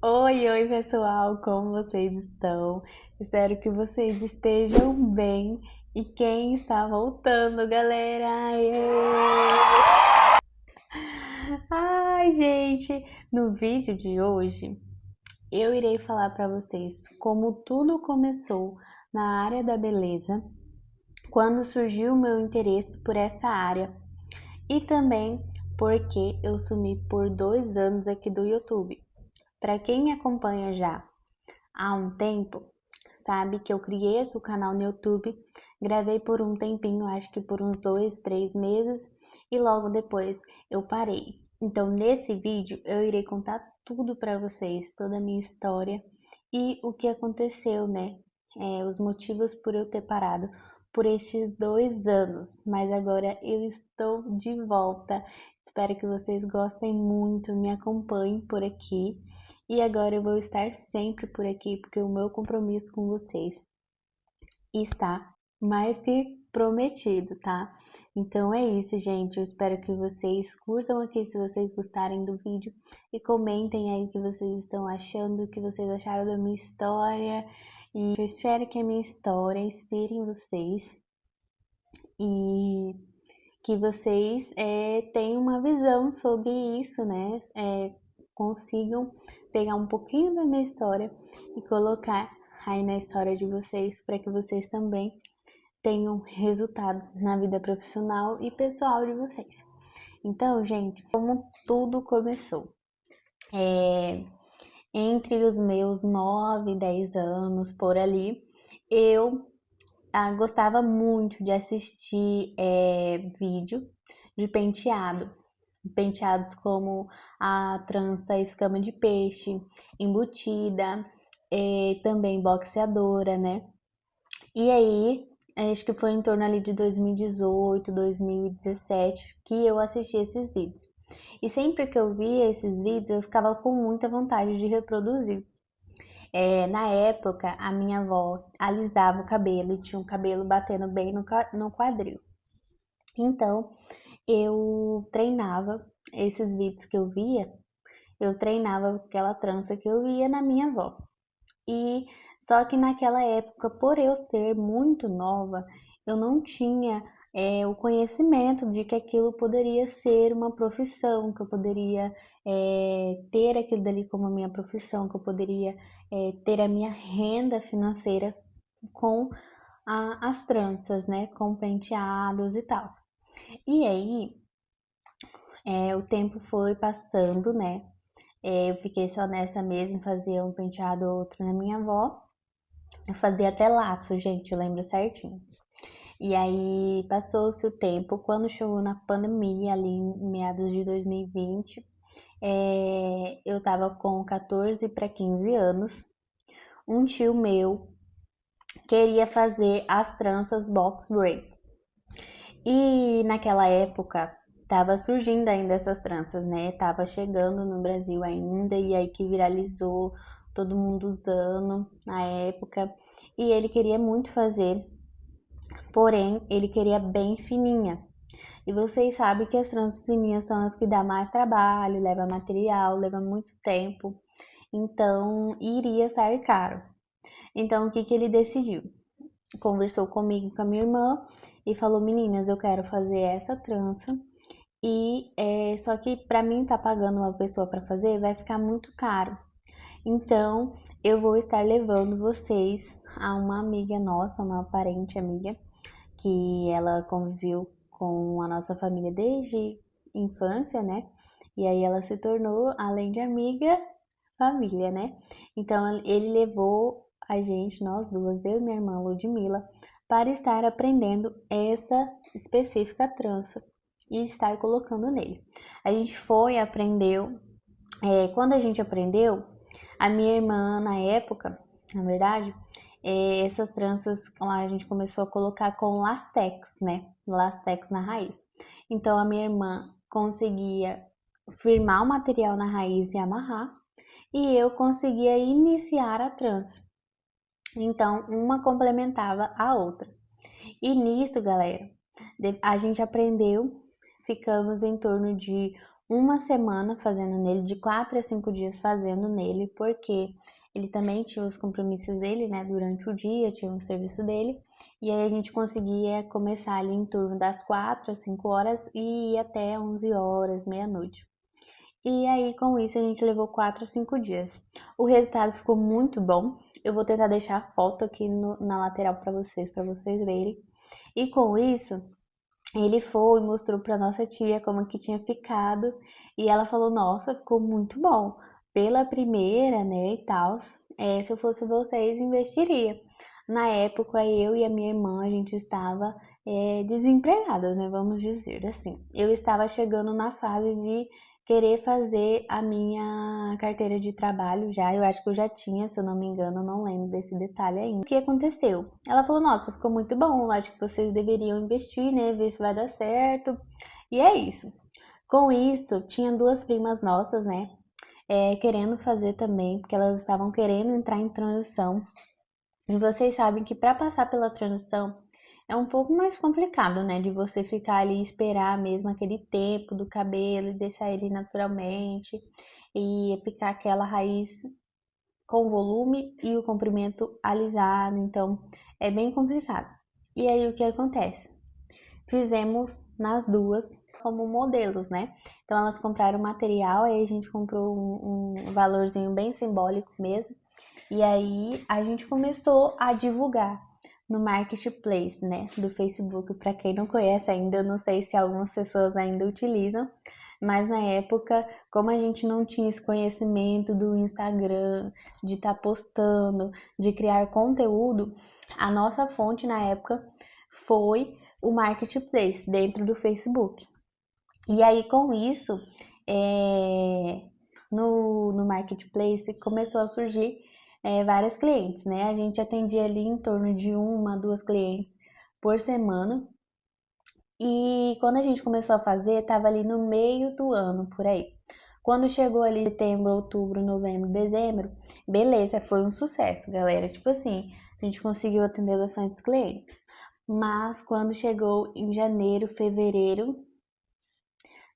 Oi, pessoal, como vocês estão? Espero que vocês estejam bem. E quem está voltando, galera? Ai, gente, no vídeo de hoje eu irei falar para vocês como tudo começou na área da beleza, quando surgiu o meu interesse por essa área e também porque eu sumi por 2 anos aqui do YouTube. Para quem me acompanha já há um tempo, sabe que eu criei aqui o canal no YouTube, gravei por um tempinho, acho que por uns 2, 3 meses, e logo depois eu parei. Então, nesse vídeo, eu irei contar tudo para vocês, toda a minha história e o que aconteceu, né? Os motivos por eu ter parado por estes 2 anos, mas agora eu estou de volta. Espero que vocês gostem muito, me acompanhem por aqui. E agora eu vou estar sempre por aqui, porque o meu compromisso com vocês está mais que prometido, tá? Então é isso, gente. Eu espero que vocês curtam aqui se vocês gostarem do vídeo e comentem aí o que vocês estão achando, o que vocês acharam da minha história. E eu espero que a minha história inspire vocês e que vocês tenham uma visão sobre isso, né? Consigam pegar um pouquinho da minha história e colocar aí na história de vocês, para que vocês também tenham resultados na vida profissional e pessoal de vocês. Então, gente, como tudo começou? Entre os meus 9 e 10 anos, por ali, eu gostava muito de assistir vídeo de penteado. Penteados como a trança escama de peixe, embutida, também boxeadora, né? E aí, acho que foi em torno ali de 2018, 2017 que eu assisti esses vídeos. E sempre que eu via esses vídeos, eu ficava com muita vontade de reproduzir. Na época, a minha avó alisava o cabelo e tinha um cabelo batendo bem no quadril. Então, eu treinava esses vídeos que eu via, eu treinava aquela trança que eu via na minha avó. E só que naquela época, por eu ser muito nova, eu não tinha o conhecimento de que aquilo poderia ser uma profissão, que eu poderia ter aquilo dali como minha profissão, que eu poderia ter a minha renda financeira com as tranças, né, com penteados e tal. E aí, o tempo foi passando, né? Eu fiquei só nessa mesma, fazia um penteado ou outro na minha avó. Eu fazia até laço, gente, eu lembro certinho. E aí passou-se o tempo, quando chegou na pandemia, ali em meados de 2020, eu tava com 14 para 15 anos. Um tio meu queria fazer as tranças box braids. E naquela época tava surgindo ainda essas tranças, né? Tava chegando no Brasil ainda e aí que viralizou, todo mundo usando na época. E ele queria muito fazer, porém ele queria bem fininha. E vocês sabem que as tranças fininhas são as que dá mais trabalho, leva material, leva muito tempo, então iria sair caro. Então o que que ele decidiu? Conversou comigo e com a minha irmã e falou: meninas, eu quero fazer essa trança e só que para mim tá pagando uma pessoa para fazer vai ficar muito caro. Então eu vou estar levando vocês a uma amiga nossa, uma parente amiga, que ela conviveu com a nossa família desde infância, né? E aí ela se tornou, além de amiga, família, né? Então ele levou a gente, nós duas, eu e minha irmã Ludmilla, para estar aprendendo essa específica trança e estar colocando nele. A gente foi, aprendeu. Quando a gente aprendeu, a minha irmã, na época, na verdade, essas tranças a gente começou a colocar com lastex, né? Lastex na raiz. Então a minha irmã conseguia firmar o material na raiz e amarrar, e eu conseguia iniciar a trança. Então uma complementava a outra. E nisso, galera, a gente aprendeu, ficamos em torno de uma semana fazendo nele, de 4 a 5 dias fazendo nele, porque ele também tinha os compromissos dele, né, durante o dia, tinha o serviço dele, e aí a gente conseguia começar ali em torno das 4 às 5 horas e ir até 11 horas, meia-noite. E aí, com isso, a gente levou 4 a 5 dias. O resultado ficou muito bom. Eu vou tentar deixar a foto aqui na lateral para vocês verem. E com isso, ele foi e mostrou para nossa tia como que tinha ficado. E ela falou, nossa, ficou muito bom. Pela primeira, né, e tal. Se eu fosse vocês, investiria. Na época, eu e a minha irmã, a gente estava desempregadas, né, vamos dizer assim. Eu estava chegando na fase de querer fazer a minha carteira de trabalho já. Eu acho que eu já tinha, se eu não me engano, eu não lembro desse detalhe ainda. O que aconteceu? Ela falou, nossa, ficou muito bom, eu acho que vocês deveriam investir, né, ver se vai dar certo. E é isso. Com isso, tinha duas primas nossas, né, querendo fazer também, porque elas estavam querendo entrar em transição. E vocês sabem que para passar pela transição é um pouco mais complicado, né? De você ficar ali e esperar mesmo aquele tempo do cabelo e deixar ele naturalmente e ficar aquela raiz com volume e o comprimento alisado. Então é bem complicado. E aí o que acontece? Fizemos nas duas como modelos, né? Então elas compraram material, aí a gente comprou um valorzinho bem simbólico mesmo. E aí a gente começou a divulgar no Marketplace, né, do Facebook. Para quem não conhece ainda, eu não sei se algumas pessoas ainda utilizam, mas na época, como a gente não tinha esse conhecimento do Instagram, de estar postando, de criar conteúdo, a nossa fonte na época foi o Marketplace dentro do Facebook. E aí com isso, no Marketplace começou a surgir várias clientes, né? A gente atendia ali em torno de uma, duas clientes por semana. E quando a gente começou a fazer, tava ali no meio do ano, por aí. Quando chegou ali setembro, outubro, novembro, dezembro, beleza, foi um sucesso, galera. Tipo assim, a gente conseguiu atender bastante clientes. Mas quando chegou em janeiro, fevereiro,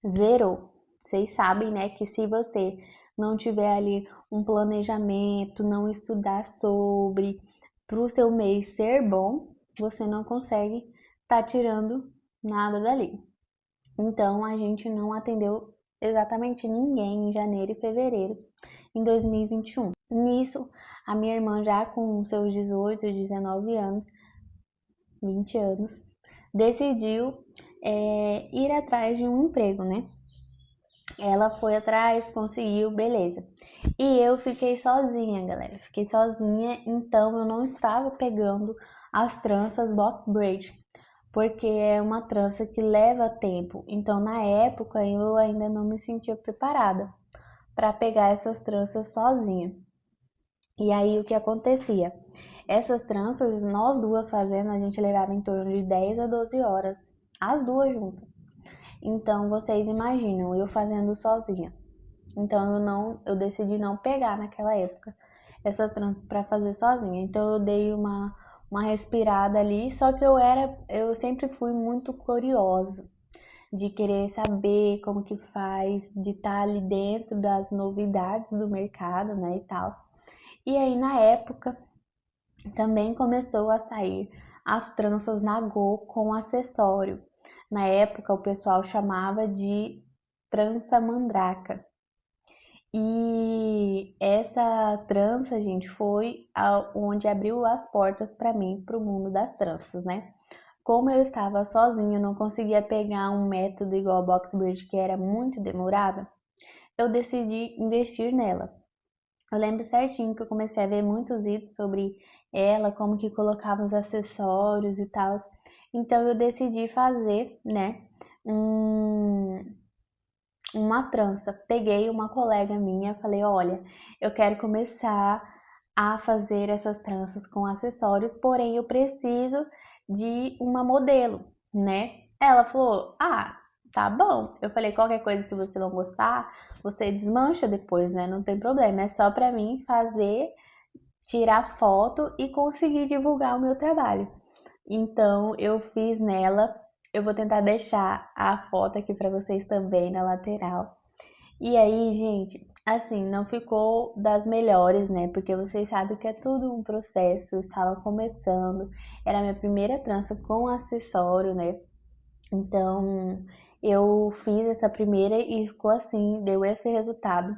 zerou. Vocês sabem, né, que se você não tiver ali um planejamento, não estudar sobre, para o seu mês ser bom, você não consegue estar tirando nada dali. Então a gente não atendeu exatamente ninguém em janeiro e fevereiro em 2021. Nisso, a minha irmã já com seus 18, 19 anos, 20 anos, decidiu ir atrás de um emprego, né? Ela foi atrás, conseguiu, beleza. E eu fiquei sozinha, galera. Fiquei sozinha, então eu não estava pegando as tranças box braid, porque é uma trança que leva tempo. Então, na época, eu ainda não me sentia preparada para pegar essas tranças sozinha. E aí, o que acontecia? Essas tranças, nós duas fazendo, a gente levava em torno de 10 a 12 horas, as duas juntas. Então, vocês imaginam, eu fazendo sozinha. Então, eu decidi não pegar naquela época essas tranças para fazer sozinha. Então, eu dei uma respirada ali, só que eu sempre fui muito curiosa de querer saber como que faz, de estar ali dentro das novidades do mercado, né, e tal. E aí, na época, também começou a sair as tranças Nagô com acessório. Na época, o pessoal chamava de trança mandraca. E essa trança, gente, foi onde abriu as portas para mim, para o mundo das tranças, né? Como eu estava sozinha, eu não conseguia pegar um método igual a Box Bridge, que era muito demorada, eu decidi investir nela. Eu lembro certinho que eu comecei a ver muitos vídeos sobre ela, como que colocava os acessórios e tal. Então eu decidi fazer, né, uma trança. Peguei uma colega minha, falei, olha, eu quero começar a fazer essas tranças com acessórios, porém eu preciso de uma modelo, né? Ela falou, ah, tá bom. Eu falei, qualquer coisa, se você não gostar, você desmancha depois, né? Não tem problema, é só pra mim fazer, tirar foto e conseguir divulgar o meu trabalho. Então eu fiz nela. Eu vou tentar deixar a foto aqui pra vocês também na lateral. E aí, gente, assim, não ficou das melhores, né? Porque vocês sabem que é tudo um processo, eu estava começando, era a minha primeira trança com acessório, né? Então, eu fiz essa primeira e ficou assim, deu esse resultado.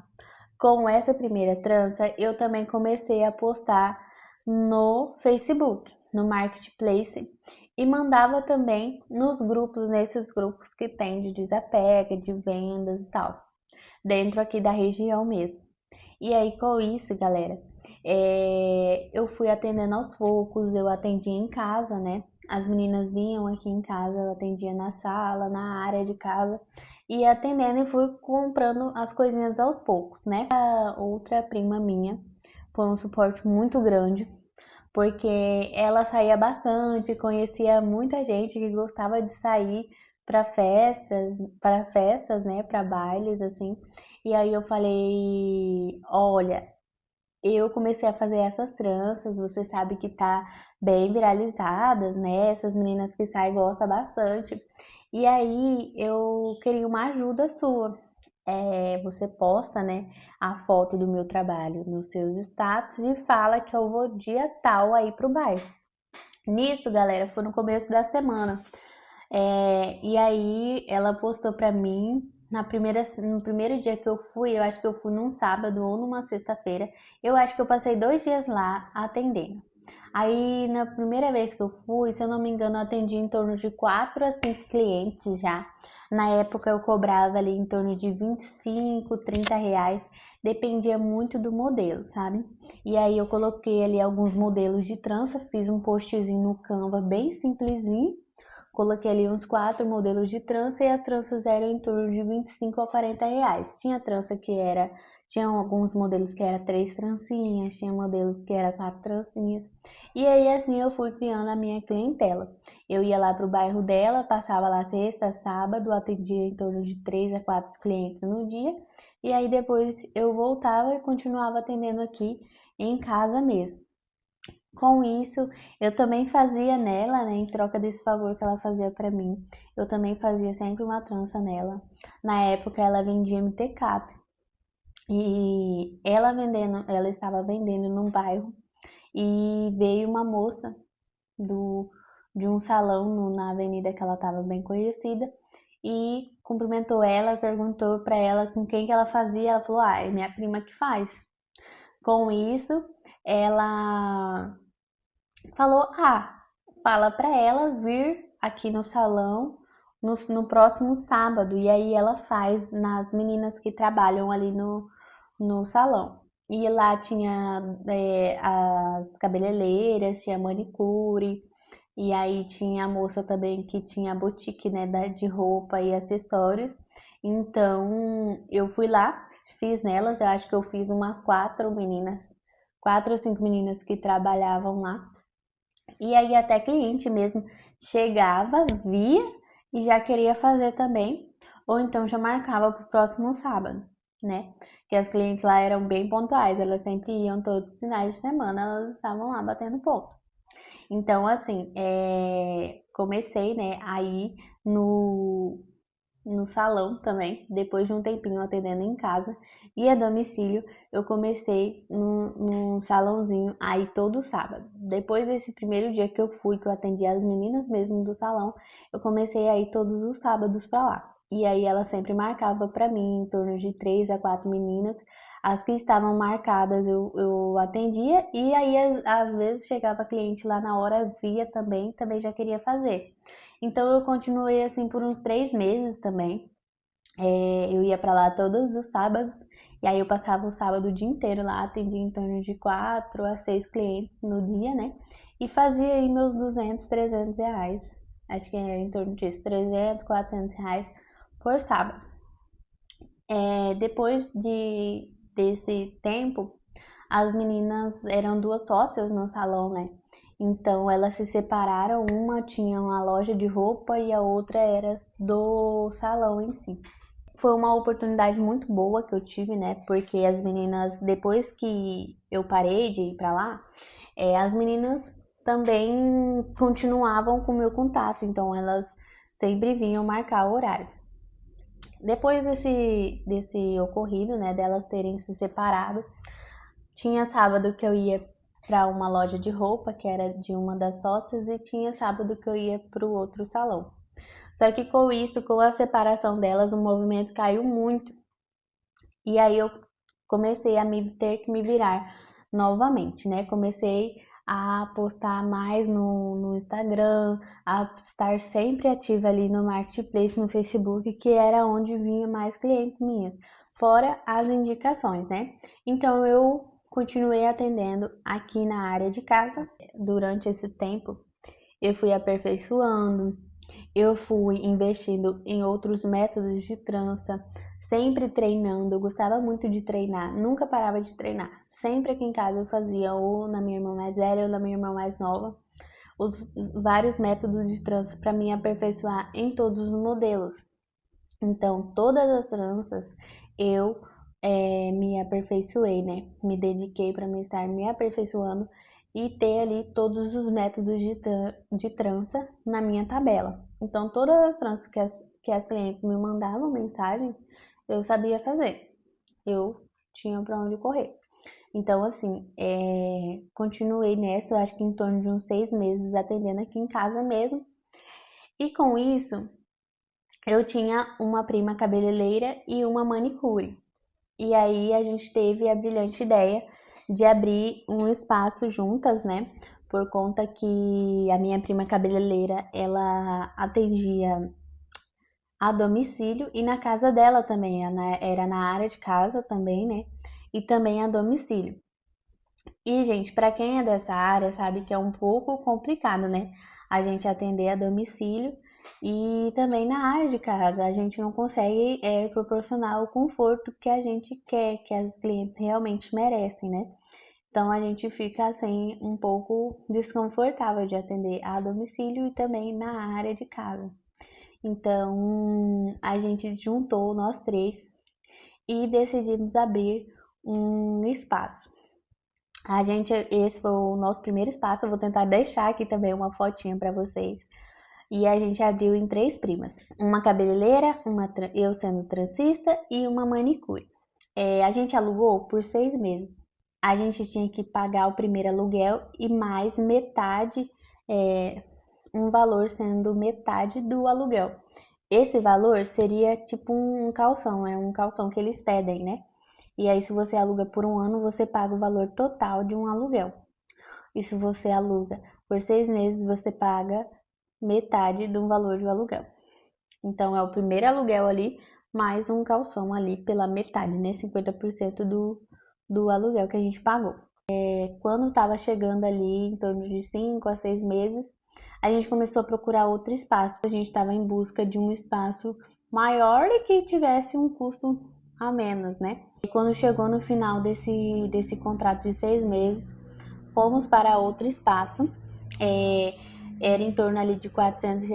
Com essa primeira trança, eu também comecei a postar no Facebook, no Marketplace, e mandava também nos grupos, nesses grupos que tem de desapega, de vendas e tal, dentro aqui da região mesmo. E aí, com isso, galera, eu fui atendendo aos poucos, eu atendia em casa, né? As meninas vinham aqui em casa, eu atendia na sala, na área de casa, e atendendo e fui comprando as coisinhas aos poucos, né? A outra prima minha foi um suporte muito grande, porque ela saía bastante, conhecia muita gente que gostava de sair para festas, né, para bailes assim. E aí eu falei, olha, eu comecei a fazer essas tranças, você sabe que tá bem viralizadas, né? Essas meninas que saem gostam bastante. E aí eu queria uma ajuda sua. Você posta, né, a foto do meu trabalho nos seus status e fala que eu vou dia tal aí pro bairro. Nisso, galera, foi no começo da semana. E aí ela postou pra mim no primeiro dia que eu fui, eu acho que eu fui num sábado ou numa sexta-feira. Eu acho que eu passei 2 dias lá atendendo. Aí na primeira vez que eu fui, se eu não me engano, eu atendi em torno de 4 a 5 clientes já. Na época eu cobrava ali em torno de 25, 30 reais, dependia muito do modelo, sabe? E aí eu coloquei ali alguns modelos de trança, fiz um postzinho no Canva bem simplesinho. Coloquei ali uns 4 modelos de trança e as tranças eram em torno de 25 a 40 reais. Tinha trança que era, tinha alguns modelos que era 3 trancinhas, tinha modelos que era 4 trancinhas. E aí assim eu fui criando a minha clientela. Eu ia lá pro bairro dela, passava lá sexta, sábado, atendia em torno de 3 a 4 clientes no dia. E aí depois eu voltava e continuava atendendo aqui em casa mesmo. Com isso, eu também fazia nela, né, em troca desse favor que ela fazia pra mim, eu também fazia sempre uma trança nela. Na época ela vendia MT-Cap e ela estava vendendo num bairro e veio uma moça do de um salão na avenida que ela estava bem conhecida e cumprimentou ela, perguntou pra ela com quem que ela fazia, ela falou: "Ah, é minha prima que faz". Com isso, ela falou: "Ah, fala pra ela vir aqui no salão no próximo sábado". E aí ela faz nas meninas que trabalham ali no salão. E lá tinha as cabeleireiras, tinha manicure, e aí tinha a moça também que tinha a boutique, né, de roupa e acessórios. Então eu fui lá, fiz nelas, eu acho que eu fiz umas 4 meninas, 4 ou 5 meninas que trabalhavam lá. E aí até cliente mesmo chegava, via e já queria fazer também, ou então já marcava para o próximo sábado, né? Que as clientes lá eram bem pontuais, elas sempre iam todos os finais de semana, elas estavam lá batendo ponto. Então, assim, comecei, né, aí no, no salão também, depois de um tempinho atendendo em casa e a domicílio, eu comecei num salãozinho aí todo sábado. Depois desse primeiro dia que eu fui, que eu atendi as meninas mesmo do salão, eu comecei a ir todos os sábados pra lá. E aí ela sempre marcava pra mim em torno de 3 a 4 meninas. As que estavam marcadas eu atendia e aí às vezes chegava cliente lá na hora, via também já queria fazer. Então eu continuei assim por uns 3 meses também. Eu ia pra lá todos os sábados e aí eu passava o sábado o dia inteiro lá, atendia em torno de 4 a 6 clientes no dia, né? E fazia aí meus 200, 300 reais. Acho que é em torno disso, 300, 400 reais por sábado. Depois desse tempo, as meninas eram 2 sócias no salão, né? Então elas se separaram, uma tinha uma loja de roupa e a outra era do salão em si. Foi uma oportunidade muito boa que eu tive, né? Porque as meninas, depois que eu parei de ir pra lá, as meninas também continuavam com o meu contato, então elas sempre vinham marcar o horário. Depois desse ocorrido, né, delas terem se separado, tinha sábado que eu ia para uma loja de roupa, que era de uma das sócias, e tinha sábado que eu ia para o outro salão. Só que com isso, com a separação delas, o movimento caiu muito. E aí eu comecei a ter que me virar novamente, né? Comecei a postar mais no Instagram, a estar sempre ativa ali no Marketplace, no Facebook, que era onde vinha mais clientes minhas, fora as indicações, né? Então eu continuei atendendo aqui na área de casa. Durante esse tempo, eu fui aperfeiçoando, eu fui investindo em outros métodos de trança, sempre treinando. Eu gostava muito de treinar, nunca parava de treinar. Sempre aqui em casa eu fazia ou na minha irmã mais velha ou na minha irmã mais nova, os vários métodos de trança para me aperfeiçoar em todos os modelos. Então, todas as tranças eu me aperfeiçoei, né? Me dediquei para me estar me aperfeiçoando e ter ali todos os métodos de trança na minha tabela. Então, todas as tranças que as clientes me mandavam mensagem, eu sabia fazer. Eu tinha para onde correr. Então, assim, continuei nessa, eu acho que em torno de uns 6 meses atendendo aqui em casa mesmo. E com isso, eu tinha uma prima cabeleireira e uma manicure. E aí a gente teve a brilhante ideia de abrir um espaço juntas, né? Por conta que a minha prima cabeleireira, ela atendia a domicílio e na casa dela também, era na área de casa também, né? E também a domicílio. E, gente, para quem é dessa área, sabe que é um pouco complicado, né? A gente atender a domicílio e também na área de casa. A gente não consegue proporcionar o conforto que a gente quer, que as clientes realmente merecem, né? Então a gente fica assim um pouco desconfortável de atender a domicílio e também na área de casa. Então a gente juntou nós três e decidimos abrir um espaço. Esse foi o nosso primeiro espaço. Eu vou tentar deixar aqui também uma fotinha para vocês. E a gente abriu em 3 primas: uma cabeleireira, eu sendo transista e uma manicure. A gente alugou por 6 meses. A gente tinha que pagar o primeiro aluguel e mais metade, um valor sendo metade do aluguel. Esse valor seria tipo um calção, é um calção que eles pedem, né? E aí, se você aluga por um ano, você paga o valor total de um aluguel. E se você aluga por 6 meses, você paga metade do valor do aluguel. Então, é o primeiro aluguel ali, mais um calção ali pela metade, né? 50% do aluguel que a gente pagou. Quando estava chegando ali, em torno de 5 a 6 meses, a gente começou a procurar outro espaço. A gente estava em busca de um espaço maior e que tivesse um custo a menos, né? E quando chegou no final desse contrato de 6 meses, fomos para outro espaço. Era em torno ali de R$ 400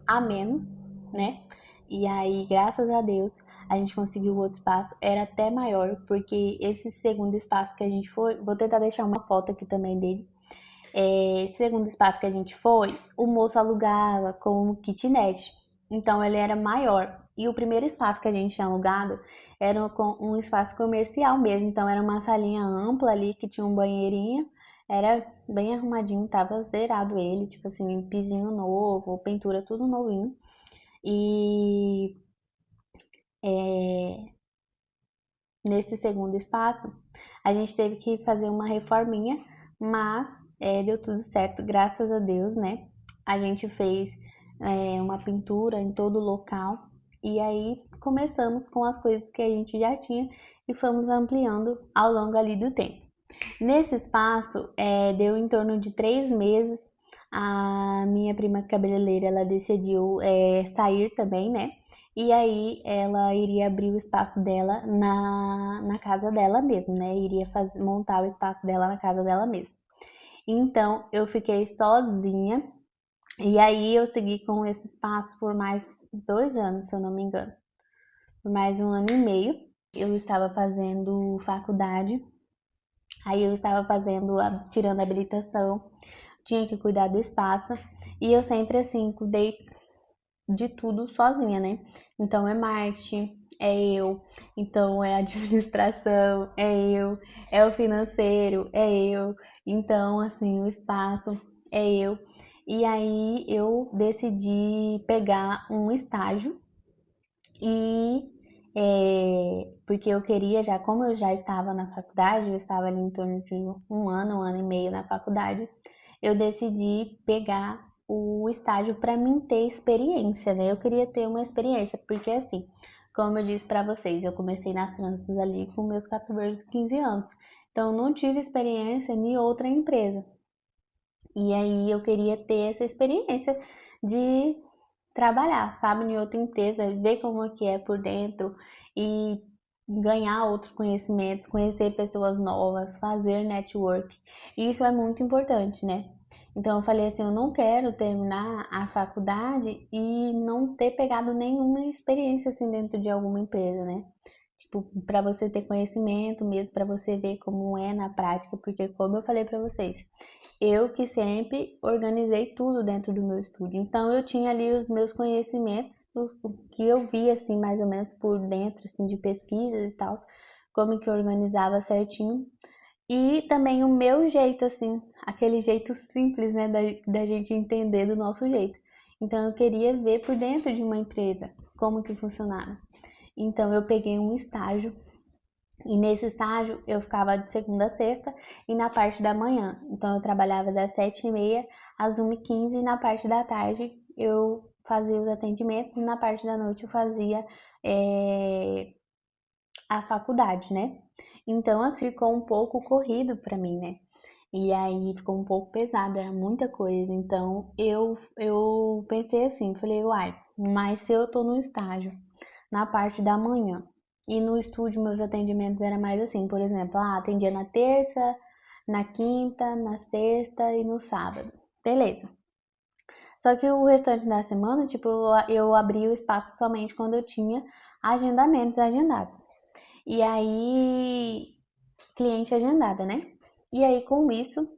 a menos, né? E aí, graças a Deus, a gente conseguiu o outro espaço. Era até maior, porque esse segundo espaço que a gente foi, vou tentar deixar uma foto aqui também dele. Esse segundo espaço que a gente foi, o moço alugava como kitnet. Então ele era maior. E o primeiro espaço que a gente tinha alugado era um espaço comercial mesmo. Então era uma salinha ampla ali que tinha um banheirinho. Era bem arrumadinho, tava zerado ele, tipo assim, pisinho novo, pintura tudo novinho. E nesse segundo espaço, a gente teve que fazer uma reforminha, mas deu tudo certo, graças a Deus, né? A gente fez uma pintura em todo o local e aí começamos com as coisas que a gente já tinha e fomos ampliando ao longo ali do tempo. Nesse espaço, deu em torno de 3 meses. A minha prima cabeleireira, ela decidiu sair também, né? E aí ela iria abrir o espaço dela na casa dela mesmo, né? Iria montar o espaço dela na casa dela mesmo. Então eu fiquei sozinha e aí eu segui com esse espaço por mais 2 anos, se eu não me engano. Por mais 1 ano e meio. Eu estava fazendo faculdade, aí eu estava tirando a habilitação, tinha que cuidar do espaço e eu sempre assim cuidei de tudo sozinha, né? Então é marketing, é eu, então é administração, é eu, é o financeiro, é eu, então assim, o espaço é eu. E aí eu decidi pegar um estágio e porque eu queria já, como eu já estava na faculdade, eu estava ali em torno de um ano e meio na faculdade, eu decidi pegar o estágio para mim ter experiência, né? Eu queria ter uma experiência, porque assim, como eu disse para vocês, eu comecei nas tranças ali com meus 14, 15 anos. Então, eu não tive experiência em outra empresa. E aí eu queria ter essa experiência de trabalhar, sabe, em outra empresa, ver como é que é por dentro e ganhar outros conhecimentos, conhecer pessoas novas, fazer network. Isso é muito importante, né? Então eu falei assim, eu não quero terminar a faculdade e não ter pegado nenhuma experiência assim dentro de alguma empresa, né? Tipo, para você ter conhecimento mesmo, para você ver como é na prática, porque como eu falei para vocês, eu que sempre organizei tudo dentro do meu estúdio. Então eu tinha ali os meus conhecimentos, o que eu via assim mais ou menos por dentro assim de pesquisas e tal, como que eu organizava certinho. E também o meu jeito assim, aquele jeito simples, né, da gente entender do nosso jeito. Então eu queria ver por dentro de uma empresa como que funcionava. Então eu peguei um estágio e nesse estágio eu ficava de segunda a sexta e na parte da manhã. Então eu trabalhava das 7h30 às 1h15 e na parte da tarde eu fazia os atendimentos e na parte da noite eu fazia a faculdade, né? Então assim ficou um pouco corrido para mim, né? E aí ficou um pouco pesado, era muita coisa. Então eu pensei assim, falei, uai, mas se eu tô no estágio na parte da manhã. E no estúdio, meus atendimentos eram mais assim, por exemplo, atendia na terça, na quinta, na sexta e no sábado. Beleza. Só que o restante da semana, tipo, eu abria o espaço somente quando eu tinha agendamentos agendados. E aí, cliente agendada, né? E aí, com isso,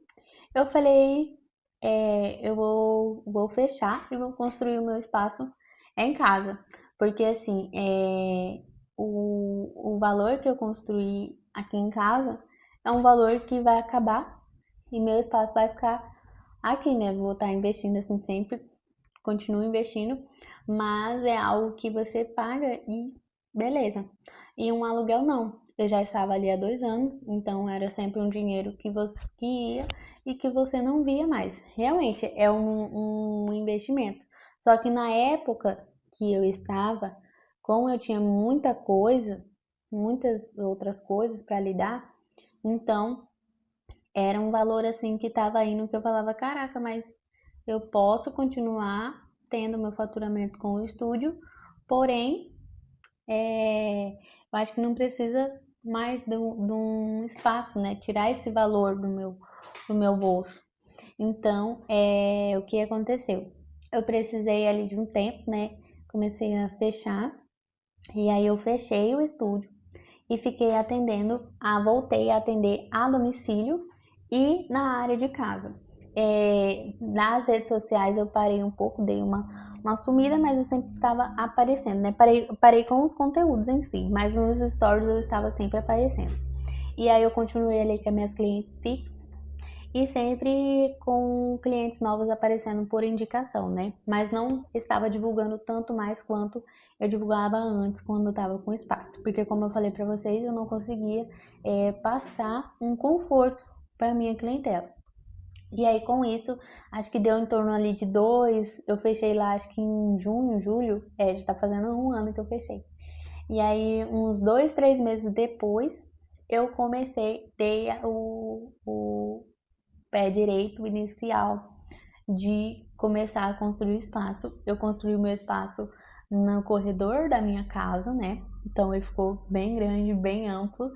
eu falei, eu vou fechar e vou construir o meu espaço em casa. Porque assim, o valor que eu construí aqui em casa é um valor que vai acabar e meu espaço vai ficar aqui, né? Vou estar investindo assim sempre, continuo investindo, mas é algo que você paga e beleza. E um aluguel não. Eu já estava ali há 2 anos, então era sempre um dinheiro que você que ia e que você não via mais. Realmente é um investimento. Só que na época que eu estava, como eu tinha muita coisa, muitas outras coisas para lidar, então era um valor assim que estava indo que eu falava, caraca, mas eu posso continuar tendo meu faturamento com o estúdio, porém, eu acho que não precisa mais de um espaço, né? Tirar esse valor do meu bolso. Então, o que aconteceu? Eu precisei ali de um tempo, né? Comecei a fechar, e aí eu fechei o estúdio e fiquei atendendo, voltei a atender a domicílio e na área de casa. Nas redes sociais eu parei um pouco, dei uma sumida, mas eu sempre estava aparecendo, né? Parei com os conteúdos em si, mas nos stories eu estava sempre aparecendo. E aí eu continuei ali com as minhas clientes fixas e sempre com clientes novos aparecendo por indicação, né? Mas não estava divulgando tanto mais quanto eu divulgava antes, quando eu estava com espaço. Porque, como eu falei para vocês, eu não conseguia passar um conforto para minha clientela. E aí, com isso, acho que deu em torno ali de eu fechei lá, acho que em junho, julho, já tá fazendo um ano que eu fechei. E aí, uns 2, 3 meses depois, eu comecei, dei o pé direito inicial de começar a construir espaço. Eu construí o meu espaço no corredor da minha casa, né? Então ele ficou bem grande, bem amplo.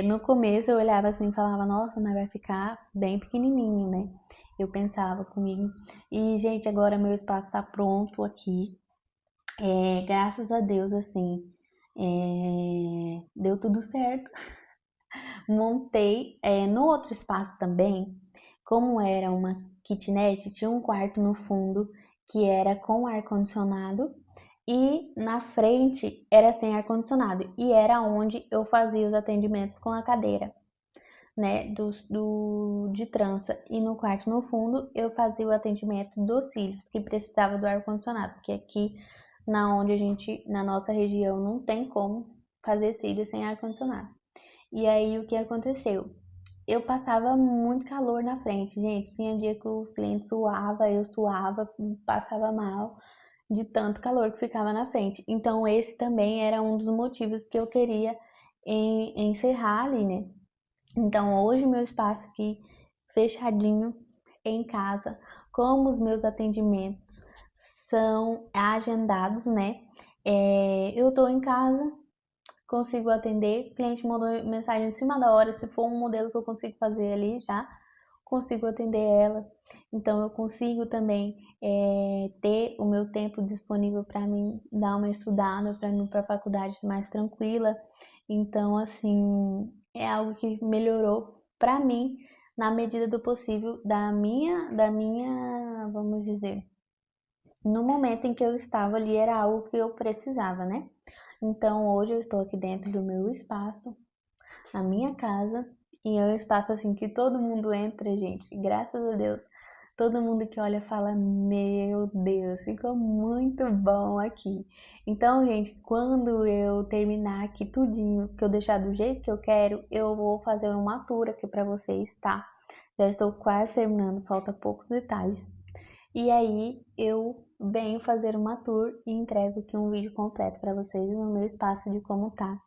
No começo eu olhava assim e falava, nossa, mas vai ficar bem pequenininho, né? Eu pensava comigo. E, gente, agora meu espaço tá pronto aqui. Graças a Deus, assim, deu tudo certo. Montei no outro espaço também, como era uma kitnet, tinha um quarto no fundo que era com ar-condicionado, e na frente era sem ar-condicionado, e era onde eu fazia os atendimentos com a cadeira, né, de trança. E no quarto no fundo eu fazia o atendimento dos cílios, que precisava do ar-condicionado, porque aqui na nossa região não tem como fazer cílios sem ar-condicionado. E aí o que aconteceu? Eu passava muito calor na frente, gente. Tinha dia que os clientes suavam, eu suava, passava mal de tanto calor que ficava na frente. Então, esse também era um dos motivos que eu queria encerrar ali, né? Então, hoje meu espaço aqui fechadinho em casa, como os meus atendimentos são agendados, né? Eu tô em casa, consigo atender, o cliente mandou mensagem em cima da hora, se for um modelo que eu consigo fazer ali já, consigo atender ela. Então eu consigo também ter o meu tempo disponível para mim dar uma estudada, para mim para a faculdade mais tranquila. Então assim, é algo que melhorou para mim na medida do possível da minha, vamos dizer, no momento em que eu estava ali era algo que eu precisava, né? Então hoje eu estou aqui dentro do meu espaço, na minha casa, e é um espaço assim que todo mundo entra, gente. Graças a Deus. Todo mundo que olha fala: Meu Deus, ficou muito bom aqui. Então, gente, quando eu terminar aqui tudinho, que eu deixar do jeito que eu quero, eu vou fazer uma tour aqui pra vocês, tá? Já estou quase terminando, falta poucos detalhes. E aí eu venho fazer uma tour e entrego aqui um vídeo completo para vocês no meu espaço de como tá.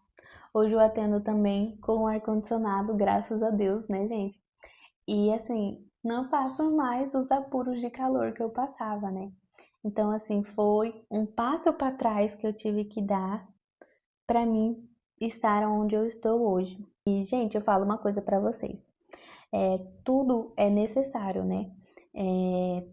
Hoje eu atendo também com ar-condicionado, graças a Deus, né, gente? E assim, não passo mais os apuros de calor que eu passava, né? Então, assim, foi um passo para trás que eu tive que dar para mim estar onde eu estou hoje. E, gente, eu falo uma coisa para vocês. Tudo é necessário, né?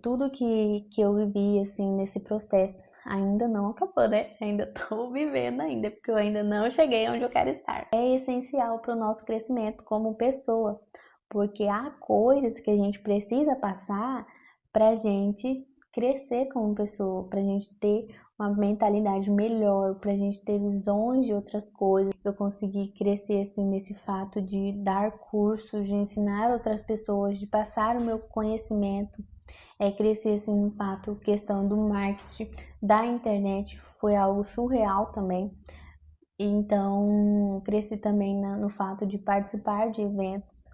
Tudo que eu vivi, assim, nesse processo ainda não acabou, né? Ainda tô vivendo ainda, porque eu ainda não cheguei onde eu quero estar. É essencial para o nosso crescimento como pessoa, porque há coisas que a gente precisa passar pra gente crescer como pessoa, pra gente ter uma mentalidade melhor, pra gente ter visões de outras coisas. Eu consegui crescer assim nesse fato de dar cursos, de ensinar outras pessoas, de passar o meu conhecimento. Crescer assim no fato, questão do marketing, da internet, foi algo surreal também. Então, cresci também no fato de participar de eventos,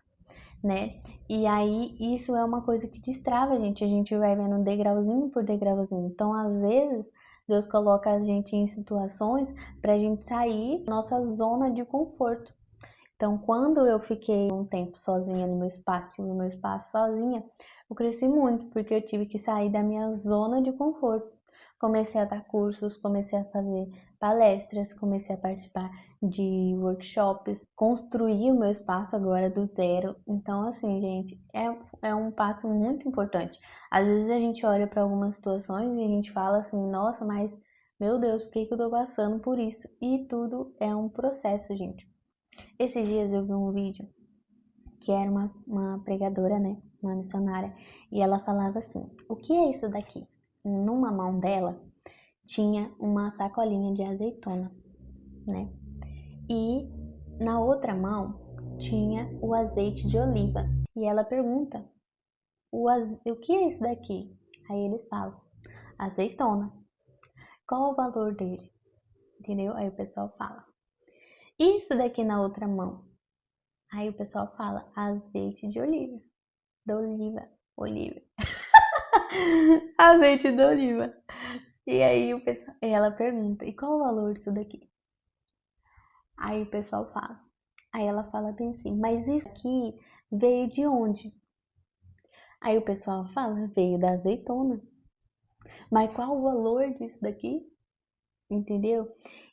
né? E aí, isso é uma coisa que destrava a gente vai vendo degrauzinho por degrauzinho. Então, às vezes, Deus coloca a gente em situações para a gente sair da nossa zona de conforto. Então, quando eu fiquei um tempo sozinha no meu espaço, tive o meu espaço sozinha, eu cresci muito, porque eu tive que sair da minha zona de conforto. Comecei a dar cursos, comecei a fazer palestras, comecei a participar de workshops, construir o meu espaço agora do zero. Então, assim, gente, é um passo muito importante. Às vezes a gente olha para algumas situações e a gente fala assim, nossa, mas meu Deus, por que eu tô passando por isso? E tudo é um processo, gente. Esses dias eu vi um vídeo que era uma pregadora, né? Uma missionária. E ela falava assim: O que é isso daqui? Numa mão dela tinha uma sacolinha de azeitona, né? E na outra mão tinha o azeite de oliva. E ela pergunta: O que é isso daqui? Aí eles falam: Azeitona. Qual o valor dele? Entendeu? Aí o pessoal fala: Isso daqui na outra mão. Aí o pessoal fala azeite de oliva. Da oliva. Oliva. Azeite de oliva. E aí ela pergunta, e qual o valor disso daqui? Aí o pessoal fala. Aí ela fala bem assim, mas isso aqui veio de onde? Aí o pessoal fala, veio da azeitona. Mas qual o valor disso daqui? Entendeu?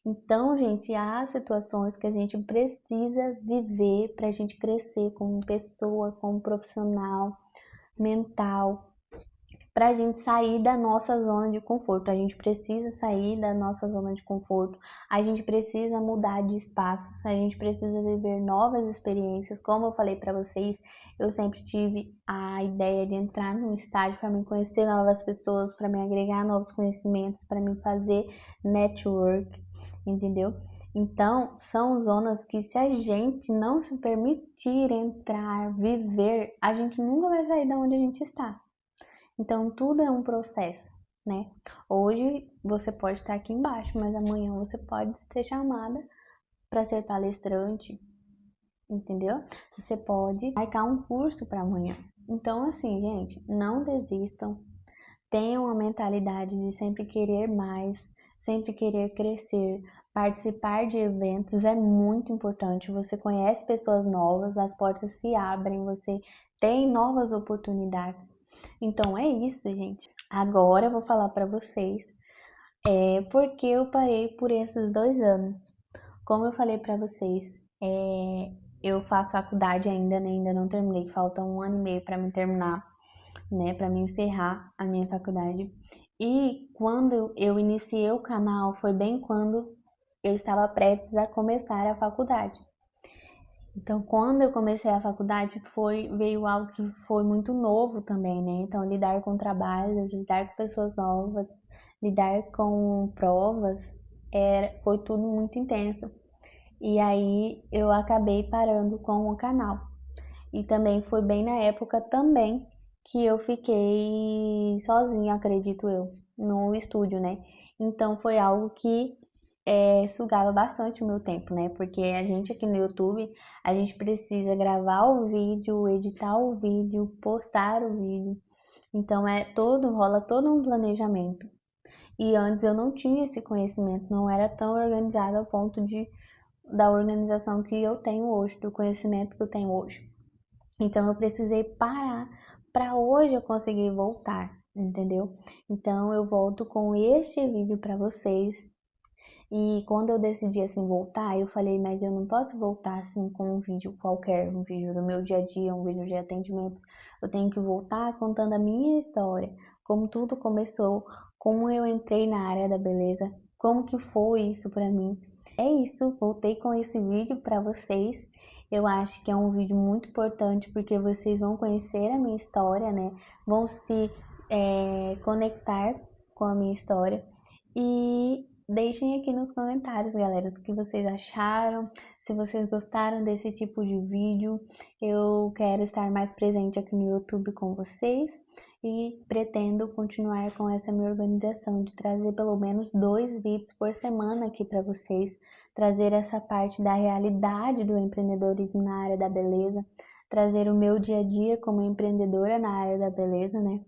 Então, gente, há situações que a gente precisa viver para a gente crescer como pessoa, como profissional, mental, para a gente sair da nossa zona de conforto. A gente precisa sair da nossa zona de conforto, a gente precisa mudar de espaços, a gente precisa viver novas experiências. Como eu falei para vocês, eu sempre tive a ideia de entrar num estágio para me conhecer novas pessoas, para me agregar novos conhecimentos, para me fazer network, entendeu? Então, são zonas que se a gente não se permitir entrar, viver, a gente nunca vai sair da onde a gente está. Então, tudo é um processo, né? Hoje você pode estar aqui embaixo, mas amanhã você pode ser chamada para ser palestrante, entendeu? Você pode marcar um curso para amanhã. Então, assim, gente, não desistam. Tenham a mentalidade de sempre querer mais, sempre querer crescer. Participar de eventos é muito importante. Você conhece pessoas novas, as portas se abrem, você tem novas oportunidades. Então é isso, gente. Agora eu vou falar para vocês porque eu parei por esses 2 anos. Como eu falei para vocês, eu faço faculdade ainda, né? Ainda não terminei, falta 1 ano e meio para me terminar, né? Para me encerrar a minha faculdade. E quando eu iniciei o canal, foi bem quando eu estava prestes a começar a faculdade. Então, quando eu comecei a faculdade, veio algo que foi muito novo também, né? Então, lidar com trabalhos, lidar com pessoas novas, lidar com provas, foi tudo muito intenso. E aí, eu acabei parando com o canal. E também foi bem na época também que eu fiquei sozinha, acredito eu, no estúdio, né? Então, foi algo que sugava bastante o meu tempo, né? Porque a gente aqui no YouTube, a gente precisa gravar o vídeo, editar o vídeo, postar o vídeo. Então rola todo um planejamento. E antes eu não tinha esse conhecimento, não era tão organizado ao ponto da organização que eu tenho hoje, do conhecimento que eu tenho hoje. Então eu precisei parar para hoje eu conseguir voltar, entendeu? Então eu volto com este vídeo para vocês. E quando eu decidi assim voltar, eu falei, mas eu não posso voltar assim com um vídeo qualquer, um vídeo do meu dia a dia, um vídeo de atendimentos. Eu tenho que voltar contando a minha história, como tudo começou, como eu entrei na área da beleza, como que foi isso pra mim. É isso, voltei com esse vídeo para vocês. Eu acho que é um vídeo muito importante porque vocês vão conhecer a minha história, né? Vão se conectar com a minha história. E deixem aqui nos comentários, galera, o que vocês acharam, se vocês gostaram desse tipo de vídeo. Eu quero estar mais presente aqui no YouTube com vocês e pretendo continuar com essa minha organização de trazer pelo menos 2 vídeos por semana aqui para vocês, trazer essa parte da realidade do empreendedorismo na área da beleza, trazer o meu dia a dia como empreendedora na área da beleza, né?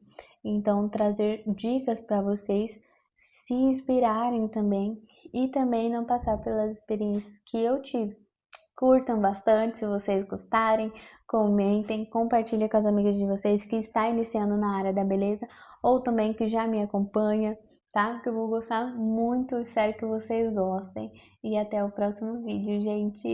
Então, trazer dicas para vocês se inspirarem também e também não passar pelas experiências que eu tive. Curtam bastante se vocês gostarem, comentem, compartilhem com as amigas de vocês que está iniciando na área da beleza ou também que já me acompanha, tá? Que eu vou gostar muito, espero que vocês gostem e até o próximo vídeo, gente!